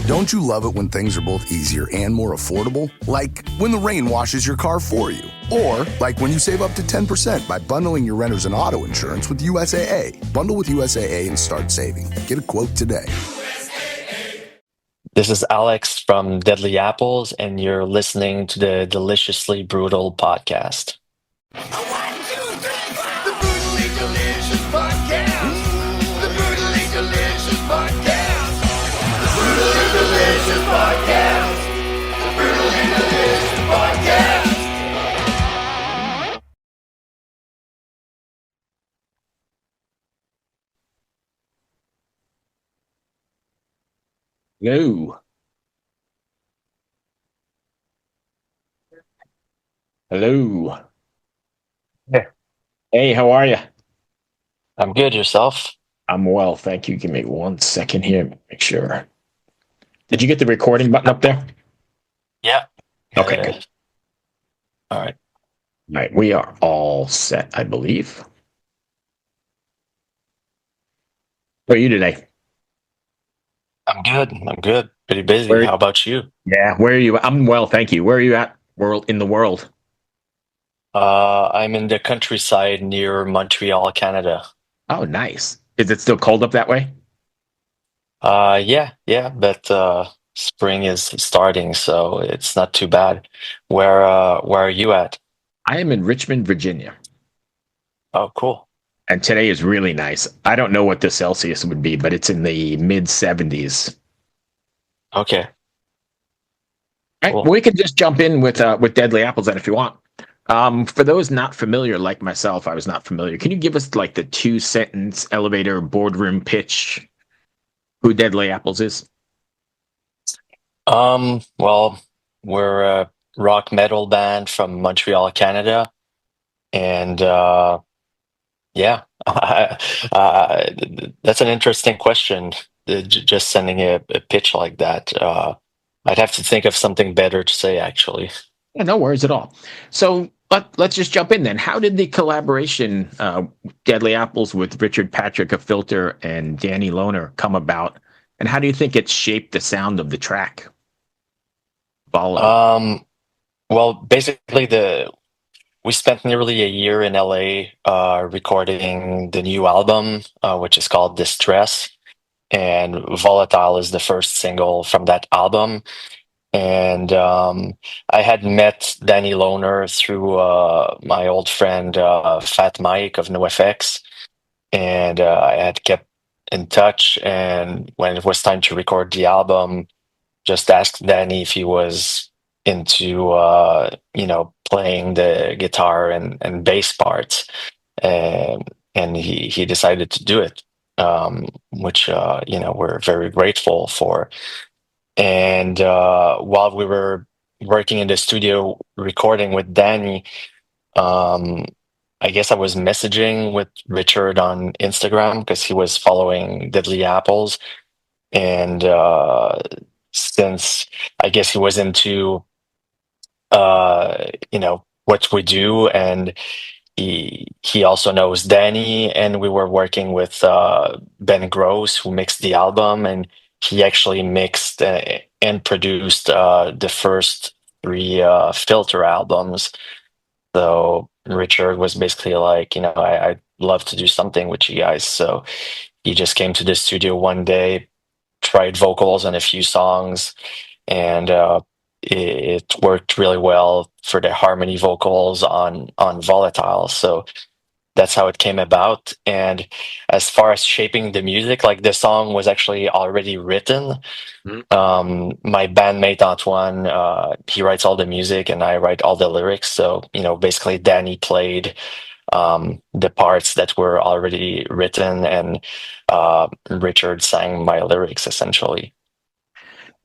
Don't you love it when things are both easier and more affordable? Like when the rain washes your car for you. Or like when you save up to 10% by bundling your renters and auto insurance with USAA. Bundle with USAA and start saving. Get a quote today. This is Alex from Deadly Apples, and you're listening to the Deliciously Brutal podcast. The Brutally Delicious Podcast. The Brutally Delicious Podcast. The Brutally Delicious Podcast. The Brutally Delicious Podcast. Hello. Hello. Hey. Hey, how are you? I'm good. Yourself? I'm well, thank you. Give me 1 second here. Make sure. Did you get the recording button up there? Yeah. Okay, good. All right. All right, we are all set, I believe. How are you today? I'm good. Pretty busy. Where- How about you? Yeah, where are you? I'm well, thank you. Where are you at in the world? I'm in the countryside near Montreal, Canada. Oh, nice. Is it still cold up that way? Yeah, but spring is starting, so it's not too bad. Where are you at? I am in Richmond, Virginia. Oh, cool. And today is really nice. I don't know what the Celsius would be, but it's in the mid 70s. Okay. All right, Cool. we can just jump in with Deadly Apples then if you want. For those not familiar, like myself, I was not familiar. Can you give us like the 2-sentence elevator boardroom pitch? Who Deadly Apples is? Well, we're a rock metal band from Montreal, Canada, and yeah, that's an interesting question. Just sending a pitch like that. I'd have to think of something better to say, actually. Yeah, no worries at all. So let's just jump in then. How did the collaboration Deadly Apples with Richard Patrick of Filter and Danny Lohner come about? And how do you think it shaped the sound of the track? Volatile. Well, basically, we spent nearly a year in LA recording the new album, which is called Distress, and Volatile is the first single from that album. And I had met Danny Lohner through my old friend Fat Mike of NoFX, and I had kept in touch. And when it was time to record the album, just asked Danny if he was into playing the guitar and bass parts, and he decided to do it, which we're very grateful for. And while we were working in the studio recording with Danny, I guess I was messaging with Richard on Instagram because he was following Deadly Apples, and since I guess he was into what we do, and he also knows Danny, and we were working with Ben Gross, who mixed the album, and he actually mixed and produced the first 3 Filter albums. So Richard was basically like, I'd love to do something with you guys. So he just came to the studio one day, tried vocals on a few songs, and it worked really well for the harmony vocals on Volatile. So that's how it came about. And as far as shaping the music, like the song was actually already written. My bandmate Antoine, he writes all the music and I write all the lyrics. So, basically Danny played the parts that were already written, and Richard sang my lyrics essentially.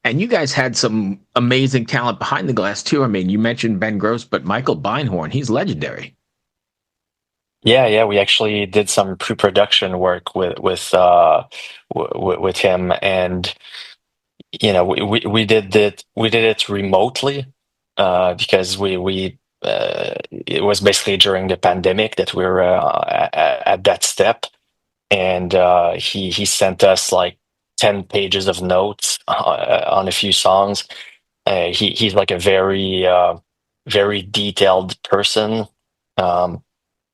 And you guys had some amazing talent behind the glass too. I mean, you mentioned Ben Gross, but Michael Beinhorn, he's legendary. Yeah, we actually did some pre-production work with him, and we did it remotely because it was basically during the pandemic that we were at that step, and he sent us like 10 pages of notes on a few songs. He's like a very detailed person,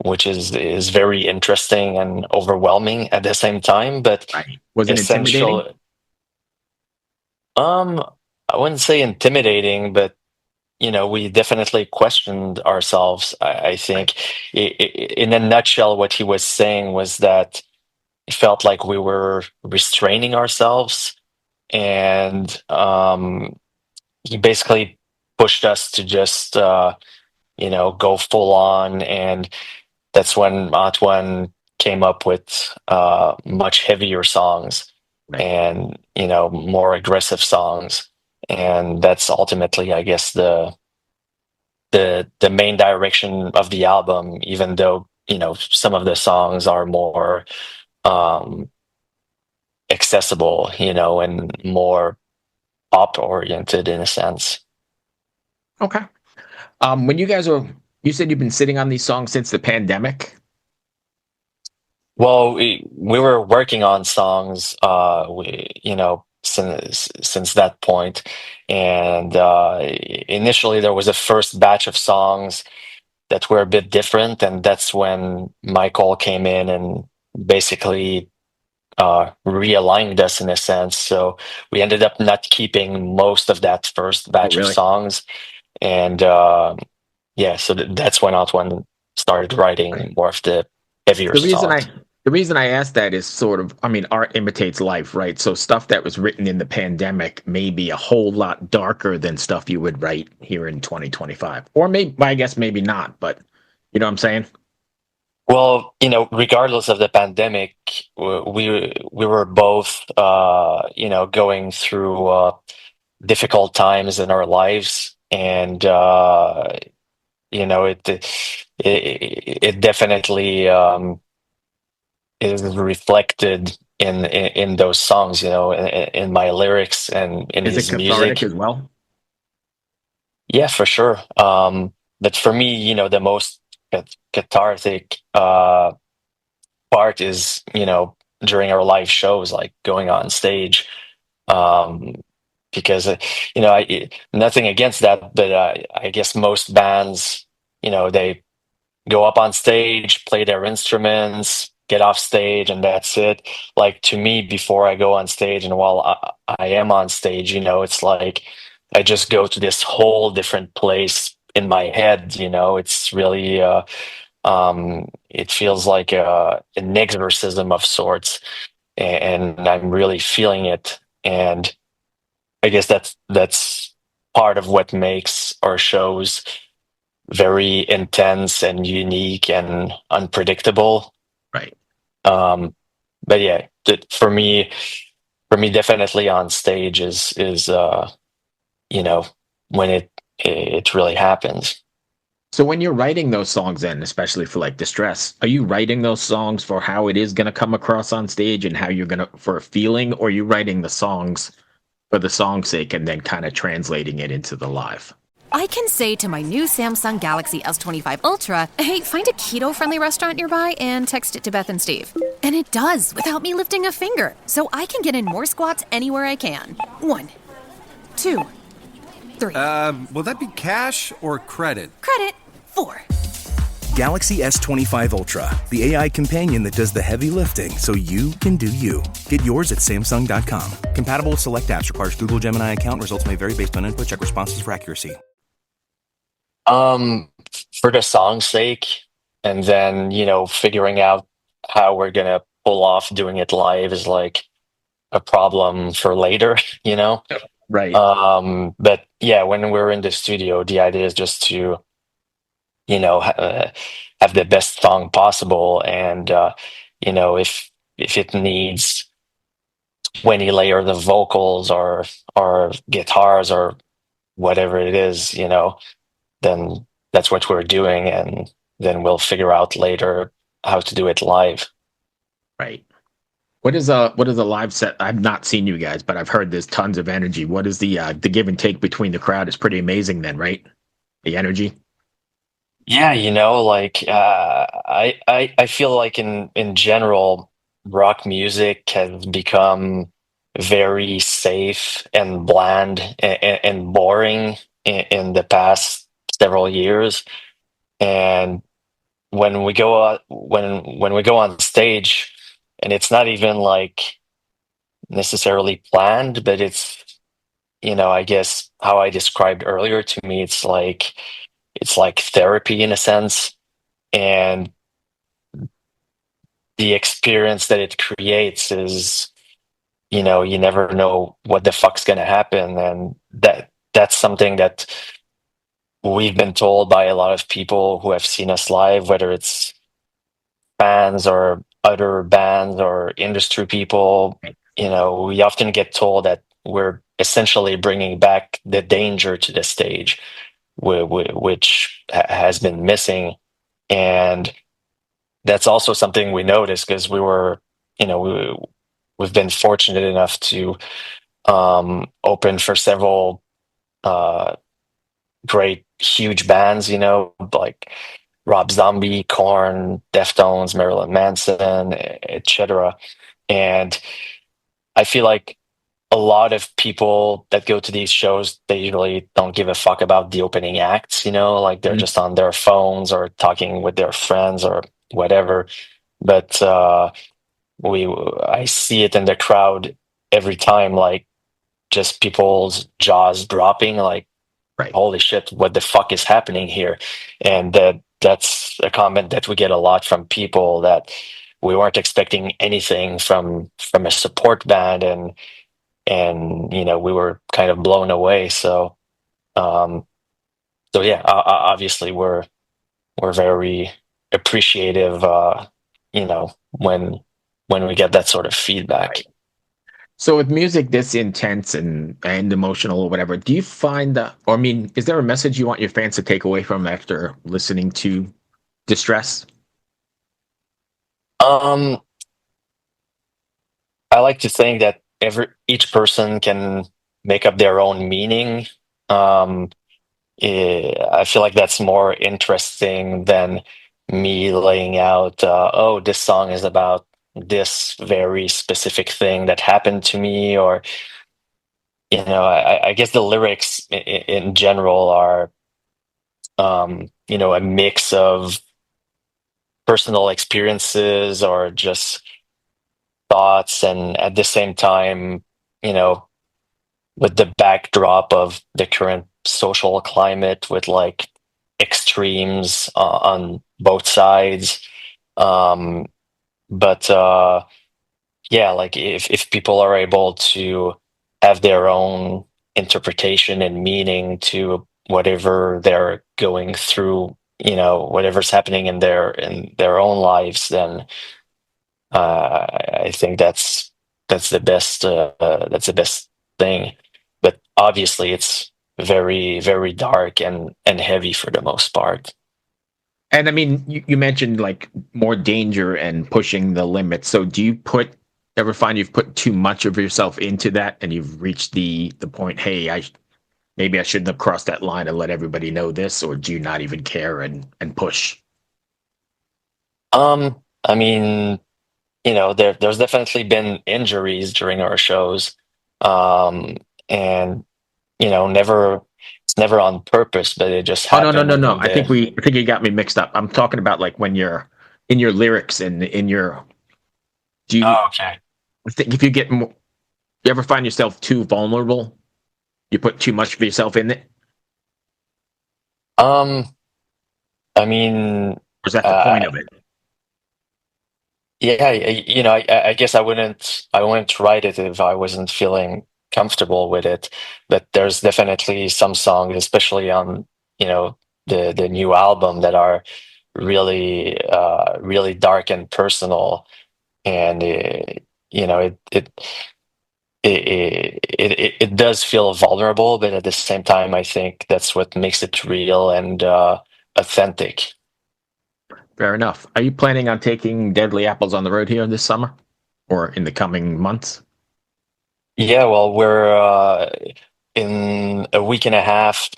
which is very interesting and overwhelming at the same time, but Right. Was it intimidating? essential. Um, I wouldn't say intimidating, but we definitely questioned ourselves. I Right. think, in a nutshell, what he was saying was that it felt like we were restraining ourselves, and he basically pushed us to just go full on, and that's when Antoine came up with much heavier songs Right. and more aggressive songs, and that's ultimately, I guess, the main direction of the album, even though some of the songs are more um accessible, and more pop oriented in a sense. Okay. When you said you've been sitting on these songs since the pandemic. Well, we were working on songs, since that point, and initially there was a first batch of songs that were a bit different, and that's when Michael came in and basically realigned us in a sense. So we ended up not keeping most of that first Oh, batch of really? songs, and yeah, so that's when Antoine started Right. writing more of the heavier The reason songs. I the reason I asked that is sort of, I mean, art imitates life, right? So stuff that was written in the pandemic may be a whole lot darker than stuff you would write here in 2025. Or maybe, I guess maybe not, but you know what I'm saying? Well, regardless of the pandemic, we were both, going through difficult times in our lives, and it definitely is reflected in those songs, in my lyrics and in Is it his cathartic music. as well? Yeah, for sure. But for me, the most cathartic part is, during our live shows, like going on stage. Um, because, nothing against that, but I guess most bands, they go up on stage, play their instruments, get off stage, and that's it. Like, to me, before I go on stage and while I am on stage, it's like I just go to this whole different place in my head. It's really it feels like an exorcism of sorts, and I'm really feeling it. And I guess that's part of what makes our shows very intense and unique and unpredictable. Right. Um, but yeah, for me, definitely on stage is you know when it really happens. So when you're writing those songs then, especially for like distress, are you writing those songs for how it is going to come across on stage and how you're going to for a feeling, or are you writing the songs for the song's sake and then kind of translating it into the live? I can say to my new Samsung Galaxy S25 Ultra, hey, find a keto-friendly restaurant nearby and text it to Beth and Steve. And it does, without me lifting a finger. So I can get in more squats anywhere I can. 1, 2, 3. Will that be cash or credit? Credit. 4. Galaxy S25 Ultra, the AI companion that does the heavy lifting so you can do you. Get yours at Samsung.com. Compatible with select apps. Requires Google Gemini account. Results may vary based on input. Check responses for accuracy. For the song's sake, and then figuring out how we're gonna pull off doing it live is like a problem for later. Right. But yeah, when we're in the studio, the idea is just to have the best song possible, and if it needs 20 layers of vocals or guitars or whatever it is, then that's what we're doing, and then we'll figure out later how to do it live. Right. What is a live set? I've not seen you guys, but I've heard there's tons of energy. What is the give and take between the crowd is pretty amazing then, right? The energy. Yeah, like I feel like in general, rock music has become very safe and bland and boring in the past several years. And when we go when we go on stage, and it's not even like necessarily planned, but it's, I guess how I described earlier, to me, it's like therapy in a sense. And the experience that it creates is, you never know what the fuck's gonna happen. And that's something that we've been told by a lot of people who have seen us live, whether it's fans or other bands or industry people. We often get told that we're essentially bringing back the danger to the stage, which has been missing. And that's also something we noticed, because we've been fortunate enough to open for several great, huge bands, like Rob Zombie, Korn, Deftones, Marilyn Manson, etc. And I feel like a lot of people that go to these shows, they usually don't give a fuck about the opening acts, like they're just on their phones or talking with their friends or whatever. But I see it in the crowd every time, like just people's jaws dropping, like, Right. holy shit, what the fuck is happening here? And that's a comment that we get a lot from people, that we weren't expecting anything from a support band, and we were kind of blown away. So yeah, obviously we're very appreciative, when we get that sort of feedback. Right. So with music this intense and emotional or whatever, do you find that, or I mean, is there a message you want your fans to take away from after listening to Distress? I like to think that each person can make up their own meaning. I feel like that's more interesting than me laying out, oh, this song is about this very specific thing that happened to me, or I guess the lyrics in general are, a mix of personal experiences or just thoughts, and at the same time, with the backdrop of the current social climate, with like extremes on both sides. Um, but yeah, like if people are able to have their own interpretation and meaning to whatever they're going through, whatever's happening in their own lives, then I think that's the best thing. But obviously, it's very, very dark and heavy for the most part. And I mean, you mentioned like more danger and pushing the limits. So do you ever find you've put too much of yourself into that and you've reached the point, hey, maybe I shouldn't have crossed that line and let everybody know this, or do you not even care and push? I mean, there's definitely been injuries during our shows, and it's never on purpose, but it just Oh, no, no, happened. no, no. in I think the you got me mixed up. I'm talking about like when you're in your lyrics and in your, do you, Oh, okay. I think if you get more, you ever find yourself too vulnerable? You put too much of yourself in it? Um, I mean, Or is that the uh, point of it? yeah, I guess I wouldn't write it if I wasn't feeling comfortable with it. But there's definitely some songs, especially on, the new album, that are really really dark and personal. And it does feel vulnerable, but at the same time, I think that's what makes it real and authentic. Fair enough. Are you planning on taking Deadly Apples on the road here this summer or in the coming months? Yeah, well, we're in a week and a half.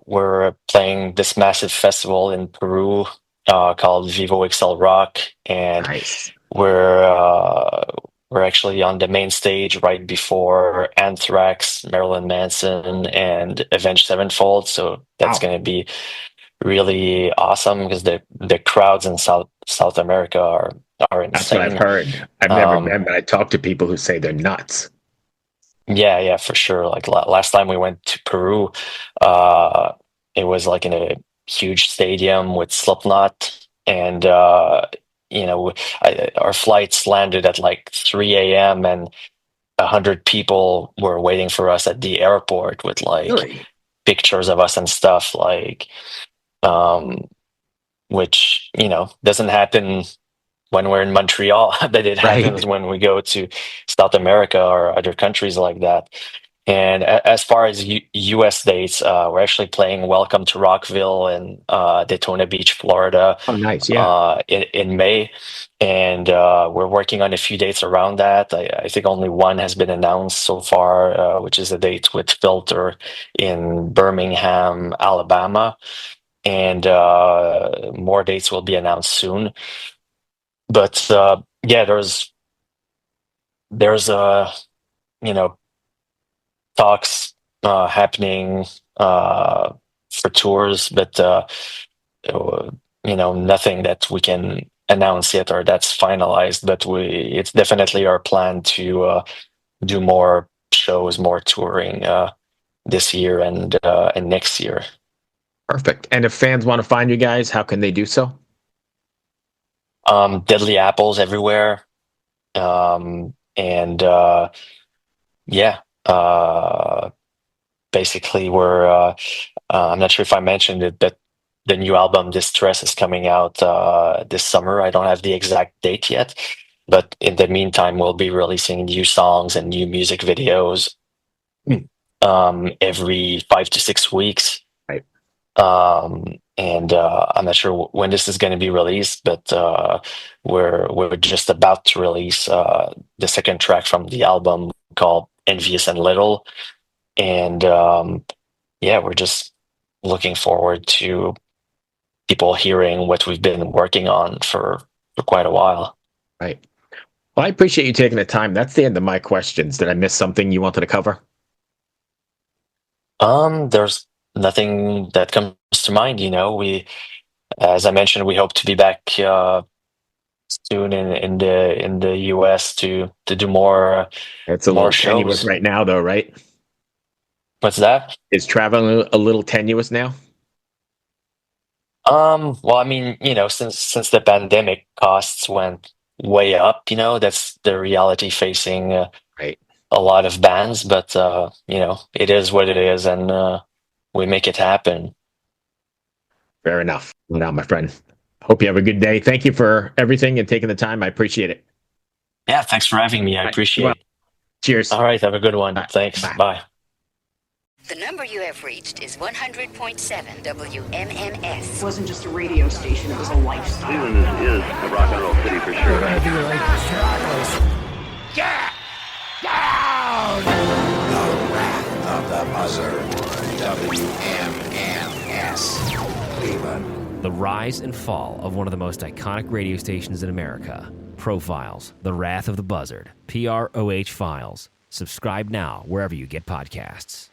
We're playing this massive festival in Peru, called Vivo XL Rock, and Nice. we're we're actually on the main stage right before Anthrax, Marilyn Manson, and Avenged Sevenfold. So that's going to be really awesome because the crowds in South America are That's what I've insane. heard. I've never been, but I talk to people who say they're nuts. Yeah, for sure. Like last time we went to Peru, it was like in a huge stadium with Slipknot, and our flights landed at like 3 a.m. and 100 people were waiting for us at the airport with like Really? pictures of us and stuff, like which doesn't happen when we're in Montreal, but it happens when we go to South America or other countries like that. And as far as U.S. dates, we're actually playing Welcome to Rockville in Daytona Beach, Florida. Oh, nice. Yeah. In May, and we're working on a few dates around that. I think only one has been announced so far, which is a date with Filter in Birmingham, Alabama, and more dates will be announced soon. But yeah, there's talks happening for tours, but nothing that we can announce yet or that's finalized. But it's definitely our plan to do more shows, more touring this year and next year. Perfect. And if fans want to find you guys, how can they do so? Deadly Apples everywhere. Basically we're I'm not sure if I mentioned it, but the new album Distress is coming out this summer. I don't have the exact date yet, but in the meantime we'll be releasing new songs and new music videos every 5 to 6 weeks. Right. I'm not sure when this is going to be released, but we're just about to release the second track from the album called Envious and Little, and we're just looking forward to people hearing what we've been working on for quite a while. Right. Well, I appreciate you taking the time. That's the end of my questions. Did I miss something you wanted to cover? There's nothing that comes to mind. We, as I mentioned, we hope to be back soon in the US to do more. It's a more little shows. tenuous right now, though, right? What's that? Is traveling a little tenuous now? Well, I mean, since the pandemic, costs went way up. That's the reality facing right. a lot of bands. But it is what it is, and we make it happen. Fair enough. Now, my friend, hope you have a good day. Thank you for everything and taking the time. I appreciate it. Yeah, thanks for having me. I appreciate it. Cheers. All right, have a good one. Thanks. Bye. The number you have reached is 100.7 WMMS. It wasn't just a radio station, it was a lifestyle. Cleveland is a rock and roll city for sure. Yeah! Down! The Wrath of the Buzzard. WMMS. Cleveland. The rise and fall of one of the most iconic radio stations in America. Profiles, The Wrath of the Buzzard. PROH Files. Subscribe now wherever you get podcasts.